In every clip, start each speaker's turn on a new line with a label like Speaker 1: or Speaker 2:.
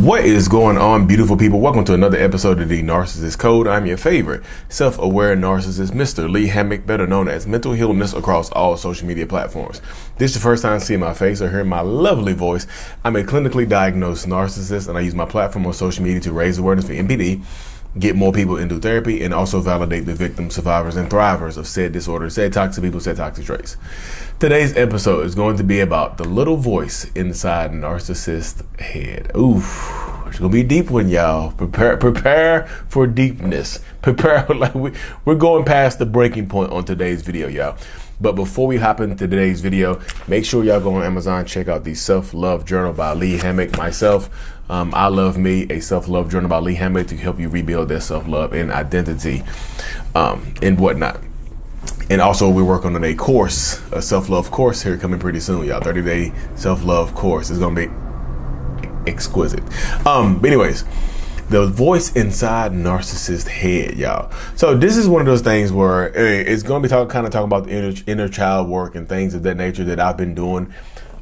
Speaker 1: What is going on, beautiful people? Welcome to another episode of the Narcissist Code. I'm your favorite self-aware narcissist, Mr. Lee Hammock, better known as Mental Healness across all social media platforms. This is the first time seeing my face or hearing my lovely voice. I'm a clinically diagnosed narcissist, and I use my platform on social media to raise awareness for MPD, get more people into therapy, and also validate the victims, survivors, and thrivers of said disorder, said toxic people, said toxic traits. Today's episode is going to be about the little voice inside narcissist head. Oof, it's gonna be a deep one, y'all. Prepare for deepness. Prepare, like we're going past the breaking point on today's video, y'all. But before we hop into today's video, make sure y'all go on Amazon, check out the Self-Love Journal by Lee Hammock. Myself, I Love Me, a self-love journal by Lee Hammock to help you rebuild their self-love and identity and whatnot. And also we're working on a course, a self-love course here coming pretty soon, y'all. 30-day self-love course is gonna be exquisite. But anyways, the voice inside narcissist head, y'all. So this is one of those things where it's going to be talking about the inner child work and things of that nature that I've been doing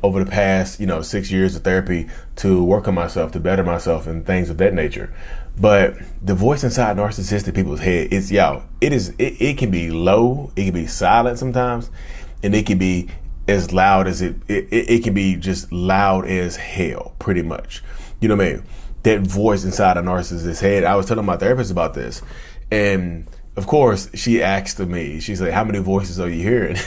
Speaker 1: over the past, 6 years of therapy to work on myself, to better myself and things of that nature. But the voice inside narcissistic people's head is, it can be low, it can be silent sometimes, and it can be as loud as it can be just loud as hell, pretty much. You know what I mean? That voice inside a narcissist's head. I was telling my therapist about this, and of course she asked me, she said, how many voices are you hearing?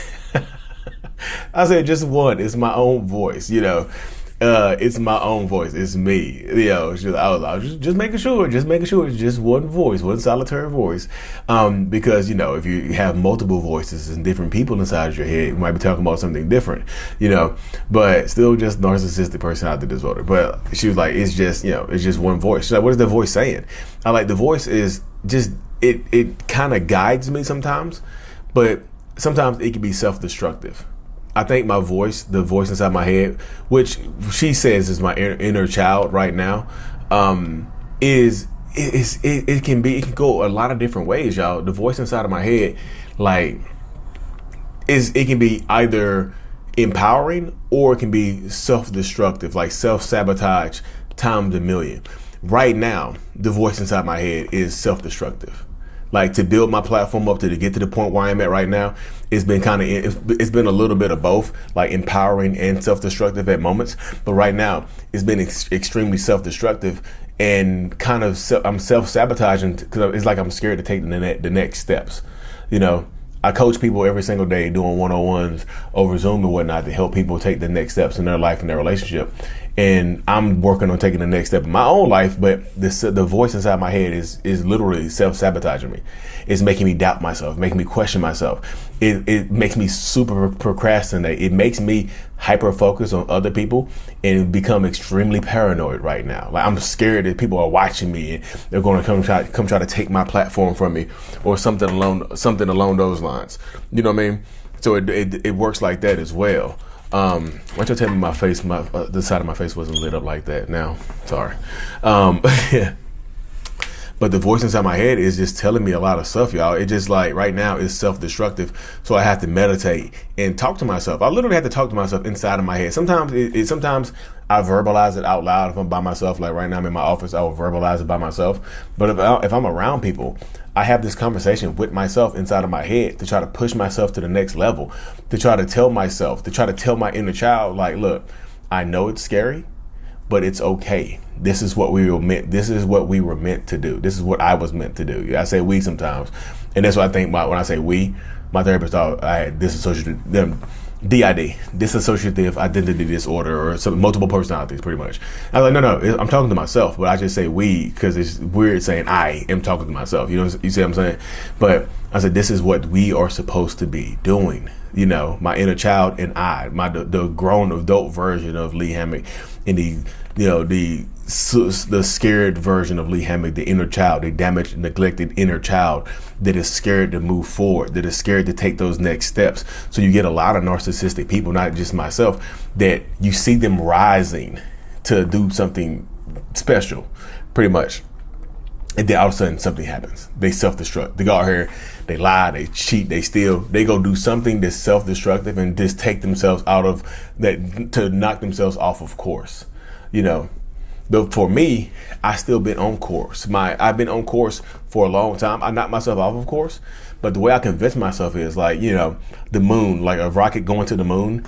Speaker 1: I said, just one. It's my own voice, it's my own voice. It's me, I was just making sure it's just one voice, one solitary voice. Because, if you have multiple voices and different people inside your head, you might be talking about something different, but still just narcissistic personality disorder. But she was like, it's just one voice. She's like, what is the voice saying? I like, the voice is just, it kind of guides me sometimes, but sometimes it can be self-destructive. I think my voice, the voice inside my head, which she says is my inner child right now, it can go a lot of different ways, y'all. The voice inside of my head, it can be either empowering or it can be self-destructive, like self-sabotage times a million. Right now, the voice inside my head is self-destructive. Like, to build my platform up to get to the point where I'm at right now, it's been it's been a little bit of both, like empowering and self-destructive at moments. But right now, it's been extremely self-destructive and I'm self-sabotaging because it's like I'm scared to take the next steps. I coach people every single day doing one-on-ones over Zoom and whatnot to help people take the next steps in their life and their relationship. And I'm working on taking the next step in my own life, but the voice inside my head is literally self-sabotaging me. It's making me doubt myself, making me question myself. It makes me super procrastinate. It makes me hyper-focus on other people and become extremely paranoid right now. Like, I'm scared that people are watching me and they're going to come try to take my platform from me or something along those lines. You know what I mean? So it works like that as well. Why don't you tell me my face, the side of my face wasn't lit up like that now. Sorry. But the voice inside my head is just telling me a lot of stuff, y'all. It just, like, right now it's self-destructive. So I have to meditate and talk to myself. I literally have to talk to myself inside of my head. Sometimes sometimes I verbalize it out loud if I'm by myself. Like right now I'm in my office, I will verbalize it by myself. But if I'm around people, I have this conversation with myself inside of my head to try to push myself to the next level, to try to tell my inner child, like, look, I know it's scary, but it's okay. This is what we were meant. This is what we were meant to do. This is what I was meant to do. I say we sometimes, and that's what I think about when I say we. My therapist thought I had dissociative identity disorder or some multiple personalities, pretty much. I was like, no, I'm talking to myself, but I just say we because it's weird saying I am talking to myself. You see what I'm saying? But I said, this is what we are supposed to be doing. My inner child and I, the grown adult version of Lee Hammock, and the scared version of Lee Hammock, the inner child, the damaged, neglected inner child that is scared to move forward, that is scared to take those next steps. So you get a lot of narcissistic people, not just myself, that you see them rising to do something special, pretty much. And then all of a sudden something happens. They self-destruct. They go out here, they lie, they cheat, they steal. They go do something that's self-destructive and just take themselves out of that, to knock themselves off of course. But for me, I still been on course. I've been on course for a long time. I knocked myself off of course, but the way I convince myself is like, the moon, like a rocket going to the moon.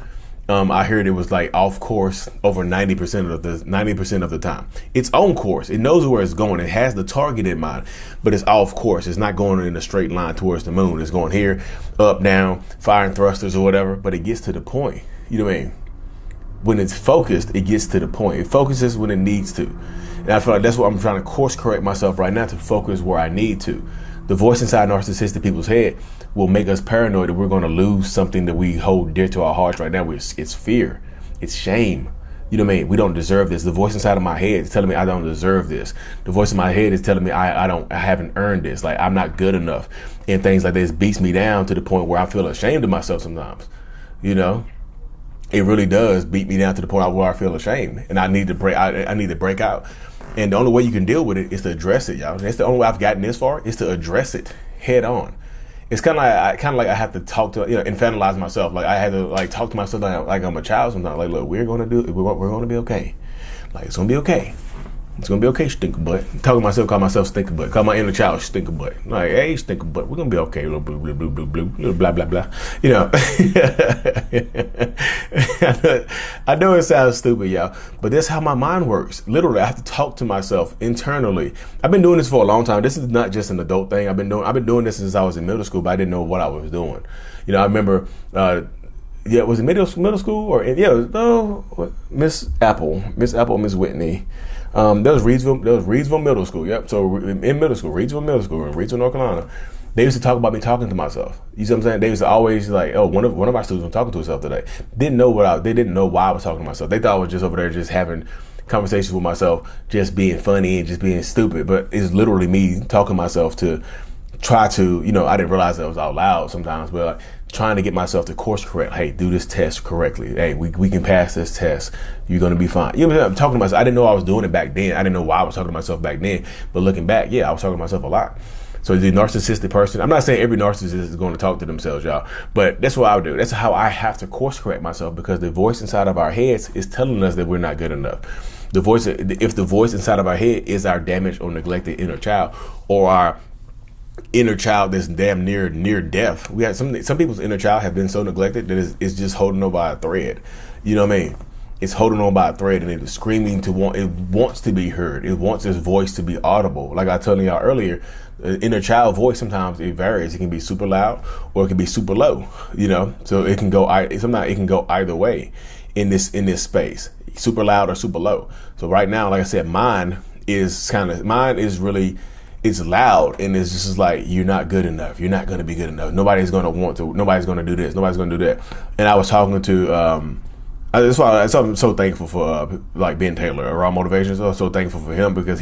Speaker 1: I heard it was like off course over 90% of the time. It's on course. It knows where it's going. It has the target in mind, but it's off course. It's not going in a straight line towards the moon. It's going here, up, down, firing thrusters or whatever. But it gets to the point. You know what I mean? When it's focused, it gets to the point. It focuses when it needs to. And I feel like that's what I'm trying to course correct myself right now, to focus where I need to. The voice inside narcissistic people's head will make us paranoid that we're going to lose something that we hold dear to our hearts right now. It's fear. It's shame. You know what I mean? We don't deserve this. The voice inside of my head is telling me I don't deserve this. The voice in my head is telling me I haven't earned this. Like, I'm not good enough. And things like this beats me down to the point where I feel ashamed of myself sometimes. It really does beat me down to the point where I feel ashamed, and I need to break. I need to break out. And the only way you can deal with it is to address it, y'all. That's the only way I've gotten this far, is to address it head on. It's kind of like I have to talk to, infantilize myself. Like I had to talk to myself like I'm a child sometimes. Like, look, we're gonna be okay. Like, it's gonna be okay. It's gonna be okay, stinker butt. Talking to myself, call myself stinker butt. Call my inner child stinker butt. Like, hey, stinker butt, we're gonna be okay. Little blue, blue, blue, blue, blue, little blah, blah, blah. I know it sounds stupid, y'all, but that's how my mind works. Literally, I have to talk to myself internally. I've been doing this for a long time. This is not just an adult thing. I've been doing this since I was in middle school, but I didn't know what I was doing. I remember. Was it middle school or Miss Apple, Miss Whitney. That was Reedsville Middle School. Yep. So in middle school, Reedsville Middle School in Reedsville, North Carolina, they used to talk about me talking to myself. You see what I'm saying? They used to always like, oh, one of our students was talking to himself today. They didn't know why I was talking to myself. They thought I was just over there just having conversations with myself, just being funny and just being stupid. But it's literally me talking to myself to try to, I didn't realize that it was out loud sometimes, but trying to get myself to course correct. Hey, do this test correctly. Hey, we can pass this test. You're going to be fine. I'm talking to myself. I didn't know I was doing it back then. I didn't know why I was talking to myself back then. But looking back, yeah, I was talking to myself a lot. So the narcissistic person, I'm not saying every narcissist is going to talk to themselves, y'all, but that's what I would do. That's how I have to course correct myself, because the voice inside of our heads is telling us that we're not good enough. If the voice inside of our head is our damaged or neglected inner child, or our inner child that's damn near death. We have some people's inner child have been so neglected that it's just holding on by a thread. You know what I mean? It's holding on by a thread, and it's screaming it wants to be heard. It wants its voice to be audible. Like I told y'all earlier, inner child voice, sometimes it varies. It can be super loud or it can be super low, so it can go either way in this space, super loud or super low. So right now, like I said, mine is really, it's loud, and it's just like, you're not good enough. You're not going to be good enough. Nobody's going to do this. Nobody's going to do that. And I was talking to, that's why I'm so thankful for Ben Taylor, Raw Motivation. So I'm so thankful for him, because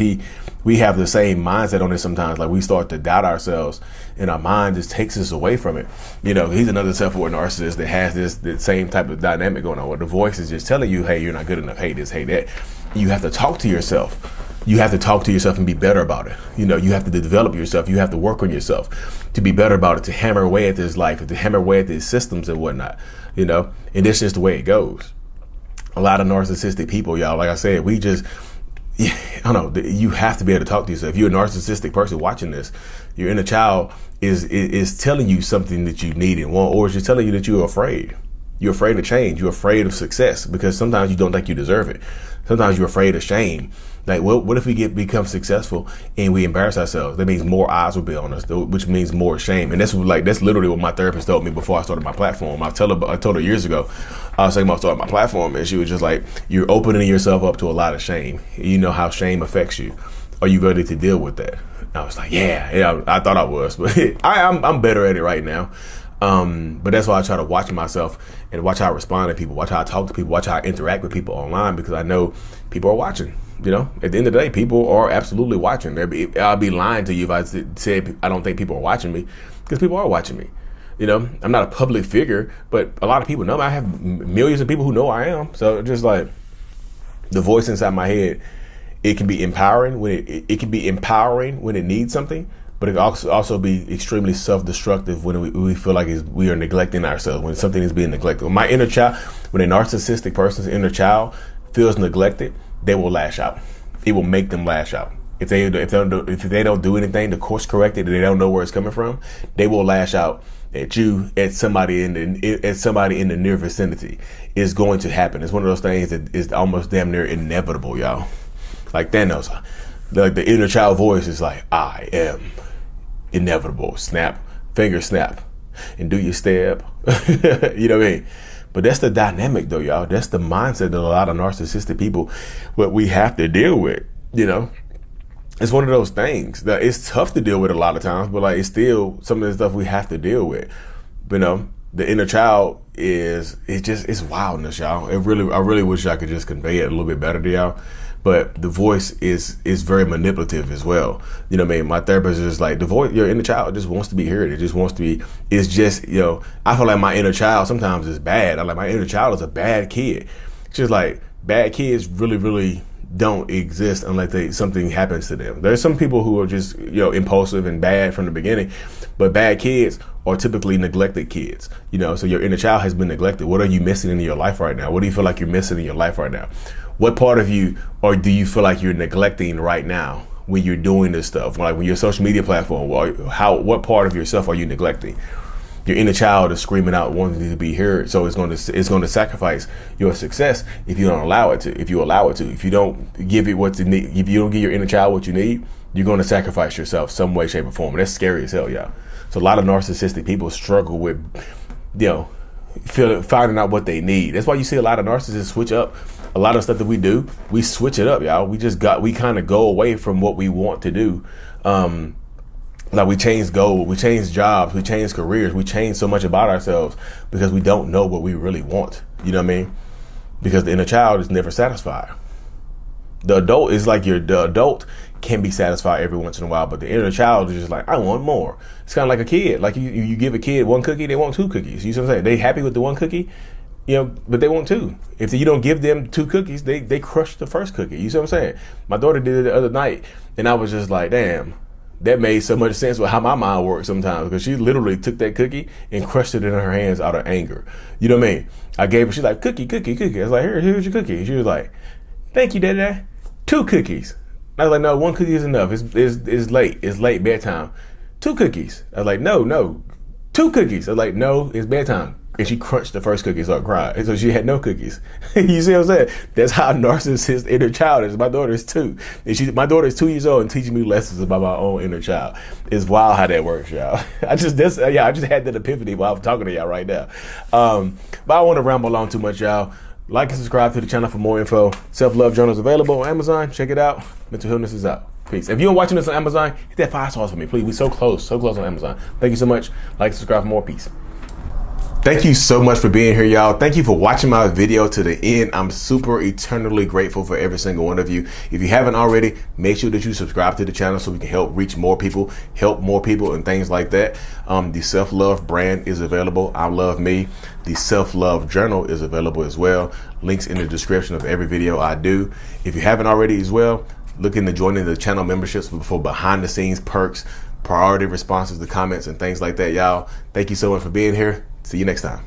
Speaker 1: we have the same mindset on this sometimes. Like, we start to doubt ourselves, and our mind just takes us away from it. He's another self-aware narcissist that has the same type of dynamic going on, where the voice is just telling you, hey, you're not good enough. Hey, this, hey, that. You have to talk to yourself. You have to talk to yourself and be better about it. You have to develop yourself. You have to work on yourself to be better about it, to hammer away at this life, to hammer away at these systems and whatnot, and that's just the way it goes. A lot of narcissistic people, y'all, like I said, I don't know, you have to be able to talk to yourself. If you're a narcissistic person watching this, your inner child is telling you something that you need and want, or is just telling you that you're afraid. You're afraid of change. You're afraid of success, because sometimes you don't think you deserve it. Sometimes you're afraid of shame. Like, what if we become successful and we embarrass ourselves? That means more eyes will be on us, which means more shame. And that's literally what my therapist told me before I started my platform. I told her years ago, I was thinking about starting my platform, and she was just like, you're opening yourself up to a lot of shame. You know how shame affects you. Are you ready to deal with that? And I was like, yeah, I thought I was, but I'm better at it right now. But that's why I try to watch myself and watch how I respond to people, watch how I talk to people, watch how I interact with people online, because I know people are watching. At the end of the day, people are absolutely watching. I'll be lying to you if I said I don't think people are watching me, because people are watching me. I'm not a public figure, but a lot of people know me. I have millions of people who know I am. So just like the voice inside my head, it can be empowering when it can be empowering when it needs something, but it can also be extremely self-destructive when we feel like we are neglecting ourselves, when something is being neglected. When my inner child, when a narcissistic person's inner child feels neglected, they will lash out. it will make them lash out. If they don't do anything to course correct it, and they don't know where it's coming from, they will lash out at you, at somebody in the near vicinity. It's going to happen. It's one of those things that is almost damn near inevitable, y'all. Like Thanos, like the inner child voice is like, I am inevitable. Snap, finger snap, and do your stab. You know what I mean? But that's the dynamic though, y'all. That's the mindset that a lot of narcissistic people, what we have to deal with, you know. It's one of those things that it's tough to deal with a lot of times, but like it's still some of the stuff we have to deal with. But, you know, the inner child it's wildness, y'all. I really wish I could just convey it a little bit better to y'all. But the voice is very manipulative as well. You know what I mean? My therapist is like, the voice, your inner child just wants to be heard. It just wants to be, it's just, you know, I feel like my inner child sometimes is bad. I like my inner child is a bad kid. It's just like bad kids really don't exist unless something happens to them. There's some people who are just, you know, impulsive and bad from the beginning, but bad kids are typically neglected kids, you know. So your inner child has been neglected. What are you missing in your life right now? What do you feel like you're missing in your life right now? What part of you, or do you feel like you're neglecting right now when you're doing this stuff? Like when your social media platform, what part of yourself are you neglecting? Your inner child is screaming out, wanting to be heard. So it's going to sacrifice your success if you don't allow it to. If you allow it to, if you don't give it what you need, if you don't give your inner child what you need, you're going to sacrifice yourself some way, shape, or form. And that's scary as hell, y'all. So a lot of narcissistic people struggle with, you know, finding out what they need. That's why you see a lot of narcissists switch up. A lot of stuff that we do, we switch it up, y'all. We kind of go away from what we want to do. Like we change goals, we change jobs, we change careers, we change so much about ourselves because we don't know what we really want. You know what I mean? Because the inner child is never satisfied. The adult is like the adult can be satisfied every once in a while, but the inner child is just like, I want more. It's kind of like a kid. Like you give a kid one cookie, they want two cookies. You see what I'm saying? They happy with the one cookie, you know, but they want two. If you don't give them two cookies, they crush the first cookie. You see what I'm saying? My daughter did it the other night, and I was just like, damn. That made so much sense with how my mind works sometimes, because she literally took that cookie and crushed it in her hands out of anger. You know what I mean? I gave her, she's like, cookie. I was like, here's your cookie. She was like, thank you, Dada. 2 cookies. I was like, no, 1 cookie is enough. It's late. It's late bedtime. 2 cookies. I was like, no, 2 cookies. I was like, no, it's bedtime. And she crunched the first cookie and started crying. And so she had no cookies. You see what I'm saying? That's how narcissist inner child is. My daughter is 2. And my daughter is 2 years old and teaching me lessons about my own inner child. It's wild how that works, y'all. I just had that epiphany while I'm talking to y'all right now. But I don't want to ramble on too much, y'all. Like and subscribe to the channel for more info. Self-love journal is available on Amazon. Check it out. Mental Illness is out. Peace. If you're watching this on Amazon, hit that 5 stars for me, please. We're so close on Amazon. Thank you so much. Like, subscribe for more. Peace. Thank you so much for being here, y'all. Thank you for watching my video to the end. I'm super eternally grateful for every single one of you. If you haven't already, make sure that you subscribe to the channel so we can help reach more people, help more people, and things like that. The self-love brand is available. I love me. The self-love journal is available as well. Links in the description of every video I do. If you haven't already as well, look into joining the channel memberships for behind the scenes perks, priority responses to comments, and things like that, y'all. Thank you so much for being here. See you next time.